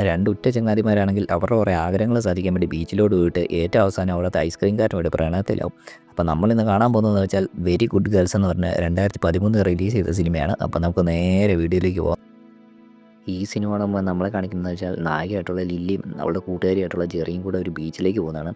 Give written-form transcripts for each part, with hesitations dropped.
രണ്ട് ഉറ്റ ചങ്ങാതിമാരാണെങ്കിൽ അവരുടെ കുറേ ആഗ്രഹങ്ങൾ സാധിക്കാൻ വേണ്ടി ബീച്ചിലോട്ട് പോയിട്ട് ഏറ്റവും അവസാനം അവിടുത്തെ ഐസ്ക്രീംകാരനുമായിട്ട് പ്രണയത്തിലാവും. അപ്പോൾ നമ്മളിന്ന് കാണാൻ പോകുന്നതെന്ന് വെച്ചാൽ വെരി ഗുഡ് ഗേൾസ് എന്ന് പറഞ്ഞ് 2013 റിലീസ് ചെയ്ത സിനിമയാണ്. അപ്പോൾ നമുക്ക് നേരെ വീഡിയോയിലേക്ക് പോകാം. ഈ സിനിമ കാണുമ്പോൾ നമ്മളെ കാണിക്കുന്നത് വെച്ചാൽ നായികയായിട്ടുള്ള ലില്ലിയും അവളുടെ കൂട്ടുകാരിയായിട്ടുള്ള ജെറിയും കൂടെ ഒരു ബീച്ചിലേക്ക് പോകുന്നതാണ്.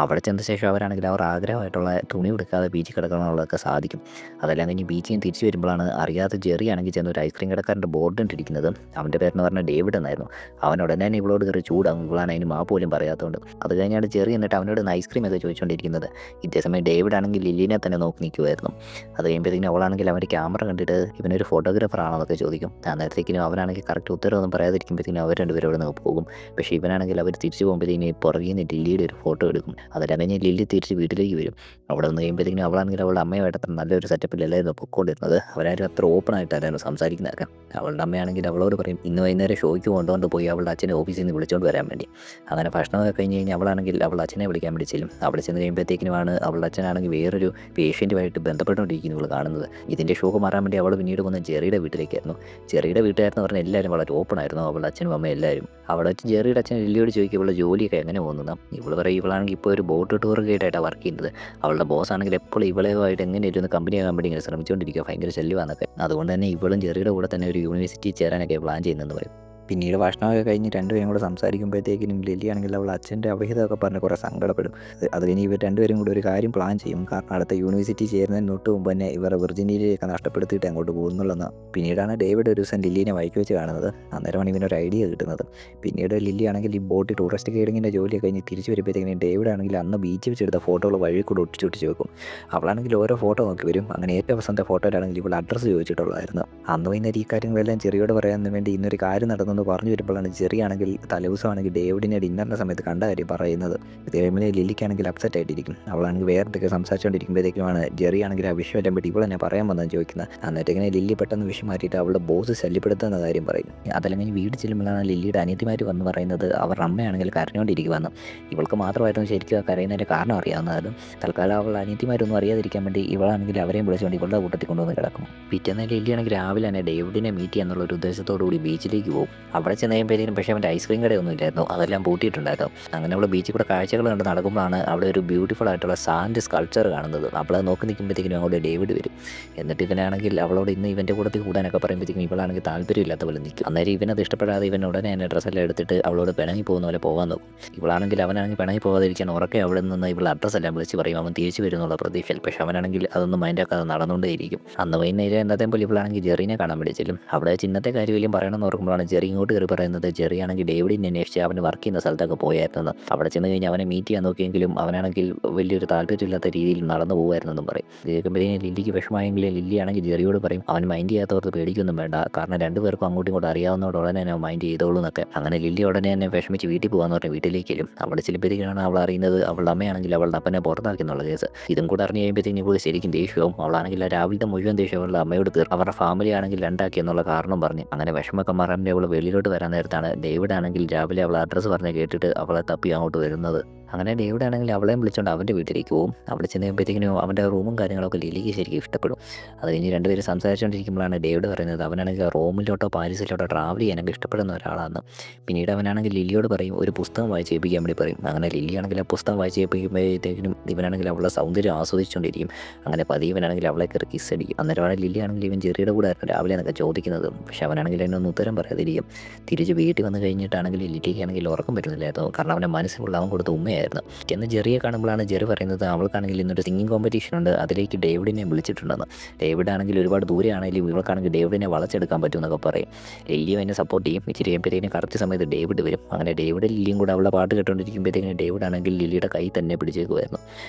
അവിടെ ചെന്ന ശേഷം അവരാണെങ്കിൽ അവർ ആഗ്രഹമായിട്ടുള്ള തുണി എടുക്കാതെ ബീച്ചിൽ കിടക്കണമെന്നുള്ളതൊക്കെ സാധിക്കും. അതെല്ലാം കഴിഞ്ഞ് ബീച്ചിൽ നിന്ന് തിരിച്ചു വരുമ്പോഴാണ് അറിയാത്ത ജെറി ആണെങ്കിൽ ചെന്ന് ഒരു ഐസ്ക്രീം കടക്കാരൻ്റെ ബോർഡ് ഇട്ടിരിക്കുന്നത്. അവൻ്റെ പേരെന്ന് പറഞ്ഞാൽ ഡേവിഡ് എന്നായിരുന്നു. അവൻ ഉടനെ തന്നെ ഇവളോട് കയറി ചൂടാകും, ഇവളാണ് അതിന് മാ പോലും പറയാത്തതുകൊണ്ട്. അത് കഴിഞ്ഞാണ് ജെറി എന്നിട്ട് അവനോട് ഐസ്ക്രീം ഒക്കെ ചോദിച്ചുകൊണ്ടിരിക്കുന്നത്. ഇതേസമയം ഡേവിഡ് ആണെങ്കിൽ ലില്ലിനെ തന്നെ നോക്കി നിൽക്കുമായിരുന്നു. അത് കഴിയുമ്പോഴത്തേക്കും അവളാണെങ്കിൽ അവൻ്റെ ക്യാമറ കണ്ടിട്ട് ഇവനൊരു ഫോട്ടോഗ്രാഫർ ആണോ എന്നൊക്കെ ചോദിക്കും. അന്നേരത്തേക്കിനും അവനാണെങ്കിൽ കറക്റ്റ് ഉത്തരവൊന്നും പറയാതിരിക്കുമ്പോഴത്തേക്കും അവർ രണ്ടുപേരും അവിടെ നിന്ന് പോകും. പക്ഷേ ഇവനാണെങ്കിൽ അവർ തിരിച്ചു പോകുമ്പോഴത്തേക്കിന് പുറകിൽ നിന്ന് ലില്ലിയുടെ ഒരു ഫോട്ടോ എടുക്കും. അതെല്ലാം കഴിഞ്ഞ് ലില്ലി തിരിച്ച് വീട്ടിലേക്ക് വരും. അവിടെ നിന്ന് കഴിയുമ്പോഴത്തേക്കും അവളാണെങ്കിൽ അവളുടെ അമ്മയുമായിട്ട് അത്ര നല്ലൊരു സെറ്റപ്പിലല്ലായിരുന്നു പൊക്കോണ്ടിരുന്നത്. അവരാരും അത്ര ഓപ്പൺ ആയിട്ടായിരുന്നു സംസാരിക്കുന്നതൊക്കെ. അവളുടെ അമ്മയാണെങ്കിൽ അവളോട് പറയും ഇന്ന് വൈകുന്നേരം ഷോയ്ക്ക് കൊണ്ടുകൊണ്ട് പോയി അവളുടെ അച്ഛനെ ഓഫീസിൽ നിന്ന് വിളിച്ചുകൊണ്ട് വരാൻ വേണ്ടി. അങ്ങനെ ഭക്ഷണമൊക്കെ കഴിഞ്ഞ് കഴിഞ്ഞാൽ അവളാണെങ്കിൽ അവളുടെ അച്ഛനെ വിളിക്കാൻ വേണ്ടി ചെല്ലും. അവിടെ ചെന്ന് കഴിയുമ്പോഴത്തേക്കിനുമാണ് അവളുടെ അച്ഛനാണെങ്കിൽ വേറൊരു പേഷ്യൻറ്റുമായിട്ട് ബന്ധപ്പെട്ടുകൊണ്ടിരിക്കുന്നത് ഇവൾ കാണുന്നത്. ഇതിൻ്റെ ഷോക്ക് മാറാൻ വേണ്ടി അവൾ പിന്നീട് പോകുന്ന ജെറിയുടെ വീട്ടിലേക്കായിരുന്നു. ജെറിയുടെ വീട്ടുകാരെന്ന് പറഞ്ഞാൽ എല്ലാവരും വളരെ ഓപ്പൺ ആയിരുന്നു. അവളുടെ അച്ഛനും അമ്മയും എല്ലാവരും. അവിടെ വെച്ച് ജെറിയുടെ അച്ഛൻ ലില്ലിയോട് ചോദിക്കും ഇവളുടെ ജോലിയൊക്കെ എങ്ങനെ പോകുന്നതാണ്. ഇവൾ പറയും ഇവളാണെങ്കിൽ ഇപ്പോൾ ഒരു ബോട്ട് ടൂർ ഗൈഡായിട്ടാണ് വർക്ക് ചെയ്യുന്നത്. അവളുടെ ബോസ് ആണെങ്കിൽ എപ്പോഴും ഇവളുമായിട്ട് എങ്ങനെ ഇരുന്ന് കമ്പനി ആകാൻ വേണ്ടി ഇങ്ങനെ ശ്രമിച്ചുകൊണ്ടിരിക്കുക, ഭയങ്കര ശല്യമാണെന്നൊക്കെ. അതുകൊണ്ട് തന്നെ ഇവളും ജെറിയുടെ കൂടെ തന്നെ ഒരു യൂണിവേഴ്സിറ്റിയിൽ ചേരാനൊക്കെ പ്ലാൻ ചെയ്യുന്നതെന്ന് പറയും. പിന്നീട് ഭക്ഷണമൊക്കെ കഴിഞ്ഞ് രണ്ടുപേരും കൂടെ സംസാരിക്കുമ്പോഴത്തേക്കിനും ലില്ലി ആണെങ്കിൽ അവൾ അച്ഛൻ്റെ അവിഹിതമൊക്കെ പറഞ്ഞ് കുറേ സങ്കടപ്പെടും. അത് കഴിഞ്ഞ് ഇവർ രണ്ടുപേരും കൂടി ഒരു കാര്യം പ്ലാൻ ചെയ്യും. കാരണം അടുത്ത യൂണിവേഴ്സിറ്റി ചേരുന്നതിന് തൊട്ട് മുമ്പ് തന്നെ ഇവരുടെ വിർജിനിറ്റിയൊക്കെ നഷ്ടപ്പെടുത്തിയിട്ട് അങ്ങോട്ട് പോകുന്നുള്ളതെന്ന്. പിന്നീടാണ് ഡേവിഡ് ഒരു ദിവസം ലില്ലിനെ വഴിക്ക് വെച്ച് കാണുന്നത്. അന്നേരമാണ് ഇവനൊരു ഐഡിയ കിട്ടുന്നത്. പിന്നീട് ലില്ലി ആണെങ്കിൽ ഈ ബോട്ട് ടൂറിസ്റ്റ് ഗൈഡിങ്ങിൻ്റെ ജോലിയൊക്കെ കഴിഞ്ഞ് തിരിച്ച് വരുമ്പോഴത്തേക്കിനും ഡേവിഡ് ആണെങ്കിൽ അന്ന് ബീച്ച് വെച്ചെടുത്ത ഫോട്ടോകൾ വഴി കൂടെ ഒട്ടിച്ച് വെക്കും. അവളാണെങ്കിൽ ഓരോ ഫോട്ടോ നോക്കി വരും. അങ്ങനെ ഏറ്റവും അവസാനത്തെ ഫോട്ടോയിലാണെങ്കിൽ ഇവൾ അഡ്രസ്സ് ചോദിച്ചിട്ടുള്ളതായിരുന്നു. അന്ന് വൈകുന്നേരം ഈ കാര്യങ്ങളെല്ലാം ചെറിയോട് പറയാൻ വേണ്ടി ഇന്നൊരു കാര്യം നടന്നു പറഞ്ഞു വരുമ്പോഴാണ് ജെറി ആണെങ്കിൽ തലേദിവസമാണെങ്കിൽ ഡേവിഡിനെ ഡിന്നറിൻ്റെ സമയത്ത് കണ്ട കാര്യം പറയുന്നത്. ഇതേപോലെ ലില്ലിക്കാണെങ്കിൽ അപ്സെറ്റ് ആയിട്ടിരിക്കും. അവളാണെങ്കിൽ വേറെന്തൊക്കെ സംസാരിച്ചുകൊണ്ടിരിക്കുമ്പോഴത്തേക്കുമാണ് ജെറി ആണെങ്കിൽ ആ വിഷയം എല്ലാം പറ്റി ഇവളെന്നെ പറയാൻ വന്നതെന്ന് ചോദിക്കുന്നത്. എന്നിട്ട് ഇങ്ങനെ ലില്ലി പെട്ടെന്ന് വിഷയം മാറ്റിയിട്ട് അവളുടെ ബോസ് ശല്യപ്പെടുത്തുന്ന കാര്യം പറയും. അതല്ലെങ്കിൽ വീട് ചെല്ലുമ്പോഴാണ് ലില്ലിയുടെ അനിയത്തിമാർ വന്ന് പറയുന്നത് അവരുടെ അമ്മയാണെങ്കിൽ കരഞ്ഞുകൊണ്ടിരിക്കുവാന്ന്. ഇവൾക്ക് മാത്രമായിരുന്നു ശരിക്കും ആ കരയുന്നതിൻ്റെ കാരണം അറിയാവുന്നതായിരുന്നു. തൽക്കാലം അവളുടെ അനിയത്തിമാരൊന്നും അറിയാതിരിക്കാൻ വേണ്ടി ഇവളാണെങ്കിൽ അവരെയും വിളിച്ചുകൊണ്ട് ഇവളുടെ കൂട്ടത്തിൽ കൊണ്ടുവന്ന് കിടക്കും. പിറ്റേന്ന് ലില്ലിയാണെങ്കിൽ രാവിലെ തന്നെ ഡേവിഡിനെ മീറ്റ് ചെയ്യാന്നുള്ള ഒരു ഉദ്ദേശത്തോടു കൂടി ബീച്ചിലേക്ക് പോകും. അവിടെ ചെന്ന് കഴിയുമ്പോഴത്തേക്കും പക്ഷേ അവൻ്റെ ഐസ്ക്രീം കടയൊന്നും ഇല്ലായിരുന്നു, അതെല്ലാം പൂട്ടിയിട്ടുണ്ടായിരുന്നു. അങ്ങനെ അവൾ ബീച്ചിൽ കൂടെ കാഴ്ചകൾ കണ്ട് നടക്കുമ്പോഴാണ് അവിടെ ഒരു ബ്യൂട്ടിഫുൾ ആയിട്ടുള്ള സാൻഡ് സ്കൾപ്ചർ കാണുന്നത്. അവളെ നോക്കി നിൽക്കുമ്പോഴത്തേക്കും അങ്ങോട്ട് ഡേവിഡ് വരും. എന്നിട്ട് ഇവനാണെങ്കിൽ അവളോട് ഇന്ന് ഇവൻ്റെ കൂട്ടത്തിൽ കൂടാനൊക്കെ പറയുമ്പോഴത്തേക്കും ഇവളാണെങ്കിൽ താല്പര്യമില്ലാത്ത പോലെ നിൽക്കും. അന്നേരം ഇവനത് ഇഷ്ടപ്പെടാതെ ഇവൻ ഉടനെ തന്നെ ഡ്രസ്സെല്ലാം എടുത്തിട്ട് അവളോട് പിണങ്ങി പോകുന്ന പോലെ പോകാൻ നോക്കും. ഇവളാണെങ്കിൽ അവനാണെങ്കിൽ പിണങ്ങി പോകാതിരിക്കാൻ ഉറക്കെ അവിടെ നിന്ന് ഇവൾ അഡ്രസ്സെല്ലാം വിളിച്ച് പറയും അവൻ തിരിച്ചു വരുന്നുള്ള പ്രതീക്ഷയിൽ. പക്ഷേ അവനാണെങ്കിൽ അതൊന്നും മൈൻഡാക്കാതെ നടന്നുകൊണ്ടേയിരിക്കും. അന്ന് വൈകുന്നേരം എന്നതേ പോലെ ഇവളാണെങ്കിൽ ജെറിനെ കാണാൻ വിളിച്ചിലും. അവിടെ ചിന്നത്തെ കാര്യം വലിയ പറയണമെന്ന് ഓർക്കുമ്പോഴാണ് ജെറി ഇങ്ങോട്ട് കയറി പറയുന്നത് ജെറി ആണെങ്കിൽ ഡേവിഡിനെ അന്വേഷിച്ച് അവന് വർക്ക് ചെയ്യുന്ന സ്ഥലത്തൊക്കെ പോയായിരുന്നെന്ന്. അവിടെ ചെന്ന് കഴിഞ്ഞാൽ അവനെ മീറ്റ് ചെയ്യാൻ നോക്കിയെങ്കിലും അവനാണെങ്കിൽ വലിയൊരു താല്പര്യമില്ലാത്ത രീതിയിൽ നടന്നു പോകുമായിരുന്നെന്നും പറയും. കേൾക്കുമ്പോഴത്തേക്കും ലില്ലിക്ക് വിഷമമായെങ്കിലും ലില്ലി ആണെങ്കിൽ ജെറിയോട് പറയും അവൻ മൈൻഡ് ചെയ്യാത്തവർക്ക് പേടിക്കൊന്നും വേണ്ട, കാരണം രണ്ടുപേർക്കും അങ്ങോട്ടും ഇങ്ങോട്ട് അറിയാവുന്നതോട് ഉടനെ തന്നെ മൈൻഡ് ചെയ്തോളൂ എന്നൊക്കെ. അങ്ങനെ ലില്ലി ഉടനെ തന്നെ വിഷമിച്ച് വീട്ടിൽ പോകാന്ന് പറഞ്ഞ് വീട്ടിലേക്കും അവിടെ ചെല്ലുമ്പോഴത്തേക്കാണ് അവൾ അറിയുന്നത് അവളുടെ അമ്മയാണെങ്കിൽ അവളുടെ അപ്പനെ പുറത്താക്കി എന്നുള്ള കേസ്. ഇതും കൂടെ അറിഞ്ഞ് കഴിയുമ്പോഴത്തേക്കും ഇപ്പോൾ ശരിക്കും ദേഷ്യവും. അവളാണെങ്കിൽ രാവിലത്തെ മുഴുവൻ ദേഷ്യം അവളുടെ അമ്മയോട് അവരുടെ ഫാമിലി ആണെങ്കിൽ രണ്ടാക്കി എന്നുള്ള കാരണം പറഞ്ഞ് അങ്ങനെ വിഷമൊക്കെ മാറാൻ വേണ്ടി അവൾ വെളിയിലോട്ട് വരാൻ നേരത്താണ് ഡേവിഡ് ആണെങ്കിൽ രാവിലെ അവൾ അഡ്രസ്സ് പറഞ്ഞ് കേട്ടിട്ട് അവളെ തപ്പി അങ്ങോട്ട് വരുന്നത്. അങ്ങനെ ഡേവിഡ് ആണെങ്കിൽ അവളെയും വിളിച്ചുകൊണ്ട് അവൻ്റെ വീട്ടിലേക്ക് പോകും. അവിടെ ചെന്ന് കഴിയുമ്പോഴത്തേക്കിനും അവൻ്റെ റൂമും കാര്യങ്ങളൊക്കെ ലില്ലിക്ക് ശരിക്കും ഇഷ്ടപ്പെടും. അത് കഴിഞ്ഞ് രണ്ടുപേരും സംസാരിച്ചുകൊണ്ടിരിക്കുമ്പോഴാണ് ഡേവിഡ് പറയുന്നത് അവനാണെങ്കിൽ റോമിലോട്ടോ പാരീസിലോട്ടോ ട്രാവൽ ചെയ്യാനൊക്കെ ഇഷ്ടപ്പെടുന്ന ഒരാളാണ്. പിന്നീട് അവനാണെങ്കിൽ ലില്ലിയോട് പറയും ഒരു പുസ്തകം വായിച്ച് കേൾപ്പിക്കാൻ വേണ്ടി പറയും. അങ്ങനെ ലില്ലി ആണെങ്കിൽ ആ പുസ്തകം വായിച്ച് കേൾപ്പിക്കുമ്പോഴത്തേക്കിനും ഇവനാണെങ്കിൽ അവളുടെ സൗന്ദര്യം ആസ്വദിച്ചുകൊണ്ടിരിക്കും. അങ്ങനെ പതിയെ ഇവനാണെങ്കിൽ അവളെ കയറി കിസ് അടിക്കും. അന്നേരമാണ് ലില്ലി ആണെങ്കിൽ ഇവൻ ജെറിയുടെ കൂടെ ആയിരുന്നു രാവിലെ എന്നൊക്കെ ചോദിക്കുന്നത്. പക്ഷേ അവനാണെങ്കിൽ അതിനൊന്നും ഉത്തരം പറയാതിരിക്കും. തിരിച്ച് വീട്ടിൽ വന്ന് കഴിഞ്ഞിട്ടാണെങ്കിൽ ലില്ലിക്കാണെങ്കിൽ ഉറക്കം പറ്റുന്നില്ലായിരുന്നു. കാരണം അവൻ്റെ മനസ്സിലുള്ള അവൻ കൊടുത്ത ഉമ്മയായിരുന്നു. ചെന്ന് ജെറിയെ കാണുമ്പോഴാണ് ജെറി പറയുന്നത് അവൾക്കാണെങ്കിൽ ഇന്നൊരു സിംഗിങ് കോമ്പറ്റീഷൻ ഉണ്ട്, അതിലേക്ക് ഡേവിഡിനെ വിളിച്ചിട്ടുണ്ടെന്ന്. ഡേവിഡ് ആണെങ്കിൽ ഒരുപാട് ദൂരെയാണെങ്കിലും ഇവൾക്കാണെങ്കിൽ ഡേവിഡിനെ വളച്ചെടുക്കാൻ പറ്റുമെന്നൊക്കെ പറയും. ലില്ലിയും അതിനെ സപ്പോർട്ട് ചെയ്യും. ഇച്ചിരി കഴിയുമ്പോഴത്തേക്കും കറക്റ്റ് സമയത്ത് ഡേവിഡ് വരും. അങ്ങനെ ഡേവിഡ് ലില്ലിയും കൂടെ അവളെ പാട്ട് കേട്ടുകൊണ്ടിരിക്കുമ്പോഴത്തേക്കും ഡേവിഡ് ആണെങ്കിൽ ലില്ലിയുടെ കൈ തന്നെ പിടിച്ചേക്കുമായിരുന്നു.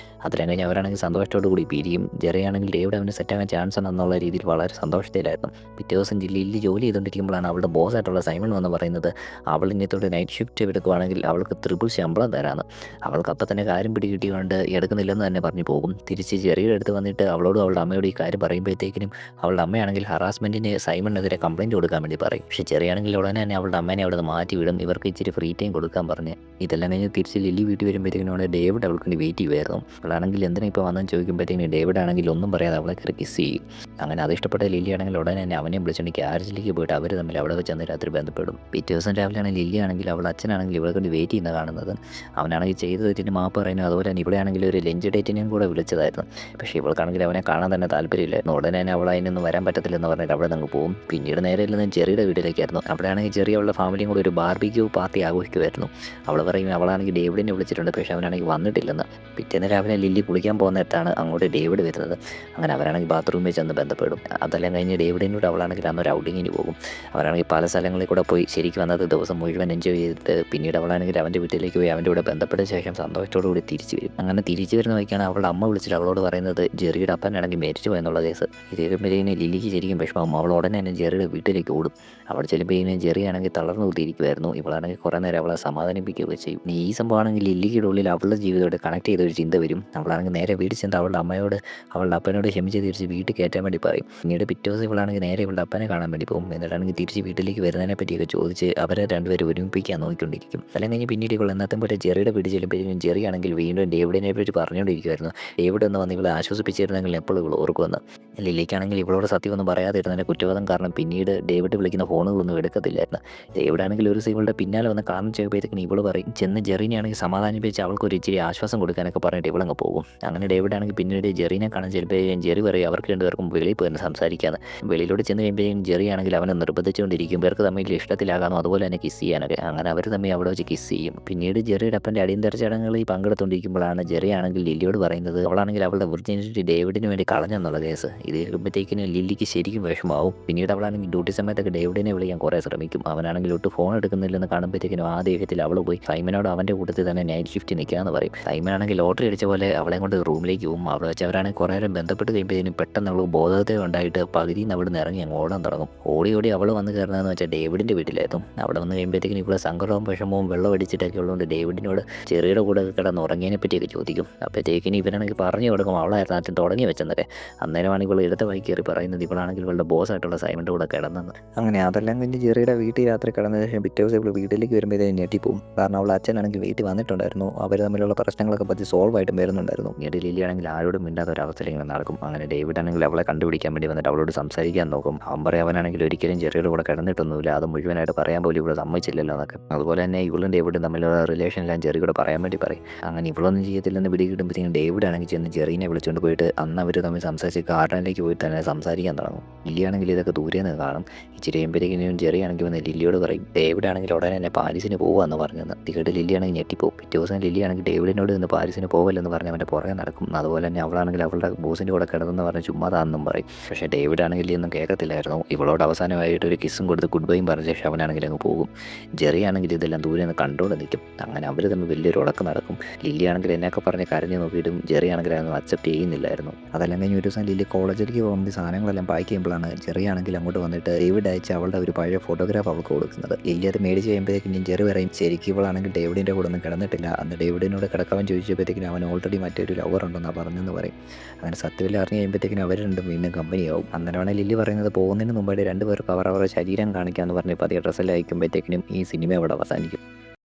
അത്രയും കഴിഞ്ഞ് അവരാണെങ്കിൽ സന്തോഷത്തോടു കൂടി പിരിയും. ജെറി ആണെങ്കിൽ ഡേവിഡ് അവന് സെറ്റാകാൻ ചാൻസ് ഉണ്ടെന്നുള്ള രീതിയിൽ വളരെ സന്തോഷത്തിലായിരുന്നു. പിറ്റേ ദിവസം ലില്ലി ജോലി ചെയ്തുകൊണ്ടിരിക്കുമ്പോഴാണ് അവളുടെ ബോസായിട്ടുള്ള സൈമൺ വന്ന് പറയുന്നത് അവൾ ഇന്നത്തോടെ നൈറ്റ് ഷിഫ്റ്റ് എടുക്കുവാണെങ്കിൽ അവൾക്ക് 3 ശമ്പളം തരാമെന്ന്. അവൾക്ക് അപ്പം തന്നെ കാര്യം പിടികിട്ടിക്കൊണ്ട് എടുക്കുന്നില്ലെന്ന് തന്നെ പറഞ്ഞു പോകും. തിരിച്ച് ജെറിയുടെ അടുത്ത് വന്നിട്ട് അവളോടും അവളുടെ അമ്മയോടും ഈ കാര്യം പറയുമ്പോഴത്തേക്കിനും അവളുടെ അമ്മയാണെങ്കിൽ ഹറാസ്മെൻറ്റിന് സൈമണിനെതിരെ കംപ്ലയിൻറ്റ് കൊടുക്കാൻ വേണ്ടി പറയും. പക്ഷേ ചെറിയാണെങ്കിൽ ഉടനെ തന്നെ അവളുടെ അമ്മേനെ അവിടെ നിന്ന് മാറ്റി വിടും. ഇവർക്ക് ഇച്ചിരി ഫ്രീ ടൈം കൊടുക്കാൻ പറഞ്ഞ്. ഇതെല്ലാം കഴിഞ്ഞ് തിരിച്ച് ലില്ലി വീട്ടിൽ വരുമ്പോഴത്തേക്കിനും ഡേവിഡ് അവൾക്ക് വേണ്ടി വെയിറ്റ് ചെയ്യുമായിരുന്നു. അവളാണെങ്കിൽ എന്തിനാ ഇപ്പോൾ വന്നെന്ന് ചോദിക്കുമ്പോഴത്തേക്കിനും ഡേവിഡ് ആണെങ്കിൽ ഒന്നും പറയാതെ അവളെ കയറി കിസ് ചെയ്യും. അങ്ങനെ അത് ഇഷ്ടപ്പെട്ട ലില്ലി ആണെങ്കിൽ ഉടനെ തന്നെ അവനെയും വിളിച്ചുകൊണ്ട് ക്യാരേജിലേക്ക് പോയിട്ട് അവർ തമ്മിൽ അവിടെ വെച്ച് അന്ന് രാത്രി ബന്ധപ്പെടും. പിറ്റേ ദിവസം രാവിലെയാണ് ലില്ലി ആണെങ്കിൽ അവളുടെ അച്ഛനാണെങ്കിൽ ഇവൾക്ക് വേണ്ടി വെയിറ്റ് ചെയ്യുന്ന കാണുന്നത്. അവനാണെങ്കിൽ ചെയ്ത തെറ്റിന് മാപ്പ് പറയുന്നു. അതുപോലെ തന്നെ ഇവിടെ ആണെങ്കിൽ ഒരു ലഞ്ച് ഡേറ്റിനെയും കൂടെ വിളിച്ചതായിരുന്നു. പക്ഷേ ഇവൾക്കാണെങ്കിൽ അവനെ കാണാൻ തന്നെ താല്പര്യമില്ലായിരുന്നു. ഉടനെ തന്നെ അവൾ അതിനൊന്നും വരാൻ പറ്റത്തില്ലെന്ന് പറഞ്ഞിട്ട് അവിടെ നിന്ന് പോകും. പിന്നീട് നേരെ ഇല്ലെന്ന് ചെറിയുടെ വീട്ടിലേക്കായിരുന്നു. അവിടെയാണെങ്കിൽ ചെറിയ അവളുടെ ഫാമിലിയും കൂടെ ഒരു ബാർബിക്യൂ പാർട്ടി ആഘോഷിക്കുമായിരുന്നു. അവൾ പറയും അവളാണെങ്കിൽ ഡേവിഡിനെ വിളിച്ചിട്ടുണ്ട്, പക്ഷേ അവനാണെങ്കിൽ വന്നിട്ടില്ലെന്ന്. പിറ്റേന്ന് രാവിലെ ലില്ലി കുളിക്കാൻ പോകുന്നിടത്താണ് അങ്ങോട്ട് ഡേവിഡ് വരുന്നത്. അങ്ങനെ അവരാണെങ്കിൽ ബാത്റൂമിൽ ചെന്ന് ബന്ധപ്പെടും. അതെല്ലാം കഴിഞ്ഞ് ഡേവിഡിനോട് അവളാണെങ്കിൽ അന്നൊരു ഔട്ടിങ്ങിന് പോകും. അവരാണെങ്കിൽ പല സ്ഥലങ്ങളിൽ കൂടെ പോയി ശരിക്കും അന്നത്തെ ദിവസം മുഴുവൻ എൻജോയ് ചെയ്തിട്ട് പിന്നീട് അവളാണെങ്കിൽ അവൻ്റെ വീട്ടിലേക്ക് പോയി അവൻ്റെ കൂടെ ബന്ധപ്പെട്ട ശേഷം സന്തോഷത്തോടു കൂടി തിരിച്ചു വരും. അങ്ങനെ തിരിച്ചു വരുന്ന വഴിക്കാണ് അവളുടെ അമ്മ വിളിച്ചിട്ട് അവളോട് പറയുന്നത് ജെറിയുടെ അപ്പനാണെങ്കിൽ മരിച്ചു പോയെന്നുള്ള കേസ്. ഇത് കേൾക്കുമ്പോഴേക്കും ലില്ലിക്ക് ശരിക്കും വിഷമം. അവൾ ഉടനെ തന്നെ ജെറിയുടെ വീട്ടിലേക്ക് ഓടും. അവിടെ ചെല്ലുമ്പോഴേക്കും ജെറി ആണെങ്കിൽ തളർന്നു കൂട്ടിയിരിക്കുമായിരുന്നു. ഇവളാണെങ്കിൽ കുറേ നേരം അവളെ സമാധാനിപ്പിക്കുകയൊക്കെ ചെയ്യും. ഈ സംഭവമാണെങ്കിൽ ലില്ലിയുടെ ഉള്ളിൽ അവളുടെ ജീവിതത്തോട് കണക്ട് ചെയ്തൊരു ചിന്ത വരും. അവളാണെങ്കിൽ നേരെ വീട്ടിൽ ചെന്ന് അവളുടെ അമ്മയോട് അവളുടെ അപ്പനോട് ക്ഷമിച്ച് തിരിച്ച് വീട്ടിൽ കയറ്റാൻ വേണ്ടി പറയും. പിന്നീട് പിറ്റേ ദിവസം ഇവളാണെങ്കിൽ നേരെ ഇവളുടെ അപ്പനെ കാണാൻ വേണ്ടി പോകും. എന്നിട്ടാണെങ്കിൽ തിരിച്ച് വീട്ടിലേക്ക് വരുന്നതിനെ പറ്റിയൊക്കെ ചോദിച്ച് അവരെ രണ്ടുപേരും ഒരുമിപ്പിക്കാൻ നോക്കിക്കൊണ്ടിരിക്കും. അതെല്ലാം കഴിഞ്ഞ് പിന്നീട് ഇവൾ എന്നത്തെ പോലെ ജെറിയുടെ വീട്ടിൽ ചെല്ലുമ്പോഴേക്കും ജെറി ആണെങ്കിൽ വീണ്ടും ഡേവിഡിനെ പറ്റി പറഞ്ഞുകൊണ്ടിരിക്കുമായിരുന്നു. ഡേവിഡ് എന്ന് വന്ന് ഇവളെ ആശ്വസിപ്പിച്ചിരുന്നെങ്കിൽ എപ്പോഴും ഇവൾ ഓർക്കുമെന്ന്. ലില്ലിക്കാണെങ്കിൽ ഇവളോട് സത്യമൊന്നും പറയാതിരുന്നതിൻ്റെ കുറ്റവാദം കാരണം പിന്നീട് ഡേവിഡ് വിളിക്കുന്ന ഫോണുകളൊന്നും എടുക്കത്തില്ലായിരുന്നു. ഡേവിഡ് ആണെങ്കിൽ ഒരു ദിവസം ഇവളുടെ പിന്നാലെ വന്ന് കാണാൻ ചെയ്യുമ്പോഴത്തേക്കും ഇവൾ പറയും ചെന്ന് ജെറിനെ ആണെങ്കിൽ സമാധാനിപ്പിച്ച് അവൾക്ക് ഒരു ഇച്ചിരി ആശ്വാസം കൊടുക്കാനൊക്കെ പറഞ്ഞിട്ട് ഇവളങ്ങ് പോകും. അങ്ങനെ ഡേവിഡ് ആണെങ്കിൽ പിന്നീട് ജെറിനെ കാണാൻ ചെല്ലുമ്പോഴേക്കും ജെറി പറയും അവർക്ക് രണ്ടുപേർക്കും വെളിയിൽ പോയി സംസാരിക്കാമെന്ന്. വെളിയിലോട്ട് ചെന്ന് കഴിയുമ്പോഴേക്കും ജെറി ആണെങ്കിൽ അവനെ നിർബന്ധിച്ചുകൊണ്ടിരിക്കും. ഇവർക്ക് തമ്മിൽ ഇഷ്ടത്തിലാകാമോ അതുപോലെ തന്നെ കിസ് ചെയ്യാനൊക്കെ. അങ്ങനെ അവർ തമ്മിൽ അവിടെ വെച്ച് കിസ് ചെയ്യും. പിന്നീട് ജെറിയുടെ അപ്പൻ്റെ അടിയന്തര ചടങ്ങുകളിൽ പങ്കെടുത്തുകൊണ്ടിരിക്കുമ്പോഴാണ് ജെറി ആണെങ്കിൽ ലില്ലിയോട് പറയുന്നത് അവളാണെങ്കിൽ അവളുടെ വിർജിനിറ്റി ഡേവിഡിന് വേണ്ടി കളഞ്ഞെന്നുള്ള കേസ്. ഇത് കേൾക്കുമ്പോഴത്തേക്കിന് ലില്ലിക്ക് ശരിക്കും വിഷമാവും. പിന്നീട് അവളാണെങ്കിൽ ഡ്യൂട്ടി സമയത്തൊക്കെ ഡേവിഡിനെ വിളിക്കാൻ കുറേ ശ്രമിക്കും. അവനാണെങ്കിൽ ഒട്ട് ഫോൺ എടുക്കുന്നില്ലെന്ന് കാണുമ്പോഴത്തേക്കിനും ആ ദേഹത്തിൽ അവൾ പോയി സൈമനോട് അവൻ്റെ കൂട്ടത്തിൽ തന്നെ നൈറ്റ് ഷിഫ്റ്റ് നിൽക്കാമെന്ന് പറയും. സൈമനാണെങ്കിൽ ലോട്ടറി അടിച്ച പോലെ അവളെ കൊണ്ട് റൂമിലേക്ക് പോകും. അവിടെ വെച്ച് അവരാണെങ്കിൽ കുറേ നേരം ബന്ധപ്പെട്ട് കഴിയുമ്പോഴത്തേനും പെട്ടെന്ന് അവൾ ബോധത്തെ ഉണ്ടായിട്ട് പകുതിയിൽ നിന്ന് അവിടെ നിന്ന് ഇറങ്ങി അങ്ങ് ഓടാൻ തുടങ്ങും. ഓടി ഓടി അവൾ വന്ന് കയറുന്നതെന്ന് വെച്ചാൽ ഡേവിഡിൻ്റെ വീട്ടിലായിരുന്നു. അവിടെ വന്ന് കഴിയുമ്പോഴത്തേക്കും ഇവിടെ സങ്കടവും വിഷമവും വെള്ളം അടിച്ചിട്ടൊക്കെ ഉള്ളതുകൊണ്ട് ഡേവിഡിനോട് ചെറിയുടെ കൂടെ കിടന്ന് ഉറങ്ങിയതിനെ പറ്റിയൊക്കെ ചോദിക്കും. അപ്പോഴത്തേക്കിന് ഇവനാണെങ്കിൽ പറഞ്ഞു കൊടുക്കും അവളായിരുന്നു ആദ്യം തുടങ്ങി വെച്ചെന്നൊക്കെ. അന്നേരമാണ് ഇവൾ ഇടത്തെ വഴി കയറി പറയുന്നത് ഇവളാണെങ്കിൽ ഇവളുടെ ബോസായിട്ടുള്ള സൈമൻ്റെ കൂടെ കിടന്നെന്ന്. അങ്ങനെ അതെല്ലാം കഴിഞ്ഞ് ചെറിയുടെ വീട്ടിൽ രാത്രി കിടന്ന ശേഷം പിറ്റേ ദിവസം ഇവൾ വീട്ടിലേക്ക് വരുമ്പോഴത്തേക്കും ഞെട്ടിപ്പോവും. കാരണം അവൾ അച്ഛനാണെങ്കിൽ വീട്ടിൽ വന്നിട്ടുണ്ടായിരുന്നു. അവർ തമ്മിലുള്ള പ്രശ്നങ്ങളൊക്കെ പറ്റി സോൾവ് ആയിട്ടും വരുന്നുണ്ടായിരുന്നു. പിന്നീട് ലില്ലി ആണെങ്കിൽ ആരോടും മിണ്ടാത്ത ഒരു അവസ്ഥയിൽ ഇങ്ങനെ നടക്കും. അങ്ങനെ ഡേവിഡ് ആണെങ്കിൽ അവളെ കണ്ടുപിടിക്കാൻ വേണ്ടി വന്നിട്ട് അവളോട് സംസാരിക്കാൻ നോക്കും. അവൻ പറയും അവനാണെങ്കിൽ ഒരിക്കലും ചെറിയുടെ കൂടെ കിടന്നിട്ടൊന്നുമില്ല, അത് മുഴുവനായിട്ട് പറയാൻ പോലും ഇവിടെ സമ്മതിച്ചില്ലല്ലോ എന്നൊക്കെ. അതുപോലെ തന്നെ ഇവളും ഡേവിഡും തമ്മിലുള്ള റിലേഷനെല്ലാം ചെറിയ കൂടെ പറയാൻ വേണ്ടി പറയും. അങ്ങനെ ഇവളൊന്നും ചെയ്യത്തില്ലെന്ന് പിടി കിട്ടുമ്പോഴത്തേക്കും ഡേവിഡ് ആണെങ്കിൽ ചെന്ന് ചെറിയനെ വിളിച്ചുകൊണ്ട് പോയിട്ട് അന്ന് അവർ തമ്മിൽ സംസാരിച്ച് ഗാർഡനിലേക്ക് പോയി തന്നെ സംസാരിക്കാൻ തുടങ്ങും. ലില്ലിയാണെങ്കിൽ ഇതൊക്കെ ദൂരെ നിന്ന് കാണും. ഇച്ചിരി കഴിയുമ്പോഴത്തേക്കും ചെറിയ ആണെങ്കിൽ വന്ന് ലില്ലിയോട് പറയും ഡേവിഡ് ആണെങ്കിൽ ഉടനെ തന്നെ പാരീസിന് പോകുകയെന്ന് പറഞ്ഞെന്ന്. ടിക്കറ്റ് ലില്ലിയാണെങ്കിൽ ഞെട്ടിപ്പോവും. പിറ്റേ ദിവസം ലില്ലിയാണെങ്കിൽ ഡേവിഡിനോട് നിന്ന് പാരീസിന് പോകല്ലെന്ന് പറഞ്ഞ് അവൻ്റെ പുറകെ നടക്കും. അതുപോലെ തന്നെ അവളാണെങ്കിൽ അവളുടെ ബോസിൻ്റെ കൂടെ കിടന്നെന്ന് പറഞ്ഞ് ചുമ്മാതാണെന്നും പറയും. പക്ഷേ ഡേവിഡ് ആണെങ്കിൽ ഒന്നും കേൾക്കത്തില്ലായിരുന്നു. ഇവളോട് അവസാനമായിട്ട് ഒരു കിസ്സും കൊടുത്ത് ഗുഡ് ബൈയും പറഞ്ഞ ശേഷം അവനാണെങ്കിൽ അങ്ങ് പോകും. ജെറി ആണെങ്കിൽ ഇതെല്ലാം ദൂരെ നിന്ന് കണ്ടുകൊണ്ട് നിൽക്കും. അങ്ങനെ അവർ തമ്മിൽ വലിയൊരു ഉടക്ക് നടക്കും. ലില്ലി ആണെങ്കിൽ എന്നൊക്കെ പറഞ്ഞ് കരഞ്ഞ് നോക്കിയിട്ടും ജെറി ആണെങ്കിൽ അതൊന്നും അക്സെപ്റ്റ് ചെയ്യുന്നില്ലായിരുന്നു. അതെല്ലാം കഴിഞ്ഞ് ഒരു ദിവസം ലില്ലി കോളേജിലേക്ക് പോകുമ്പോൾ സാധനങ്ങളെല്ലാം പാക്ക് ചെയ്യുമ്പോഴാണ് ജെറി ആണെങ്കിൽ അങ്ങോട്ട് വന്നിട്ട് ഡേവിഡ് അയച്ച് അവളുടെ ഒരു പഴയ ഫോട്ടോഗ്രാഫ് അവൾക്ക് കൊടുക്കുന്നത്. ലില്ലി അത് മേടിച്ച് കഴിയുമ്പോഴത്തേക്കും ജെറി പറയും ശരിക്കും ഇവളാണെങ്കിൽ ഡേവിഡിൻ്റെ കൂടെ ഒന്നും കിടന്നിട്ടില്ല, അന്ന് ഡേവിഡിനോട് കിടക്കാൻ ചോദിച്ചപ്പോഴത്തേക്കും അവൻ ഓൾറെഡി മറ്റൊരു ലവർ ഉണ്ടെന്നാണ് പറഞ്ഞെന്ന് പറയും. അങ്ങനെ സത്യത്തിൽ അറിഞ്ഞ് കഴിയുമ്പോഴത്തേക്കും അവർ രണ്ടും വീണ്ടും കമ്പനിയാവും. അന്നേരമാണ് ലില്ലി പറയുന്നത് പോകുന്നതിന് മുമ്പായിട്ട് രണ്ടുപേർക്ക് അവരവരുടെ ശരീരം കാണിക്കാമെന്ന് പറഞ്ഞ് പതിയെ ഡ്രസ്സെല്ലാം അയക്കുമ്പോഴത്തേക്കിനും ഈ സിനിമ അവിടെ അവസാനിക്കും.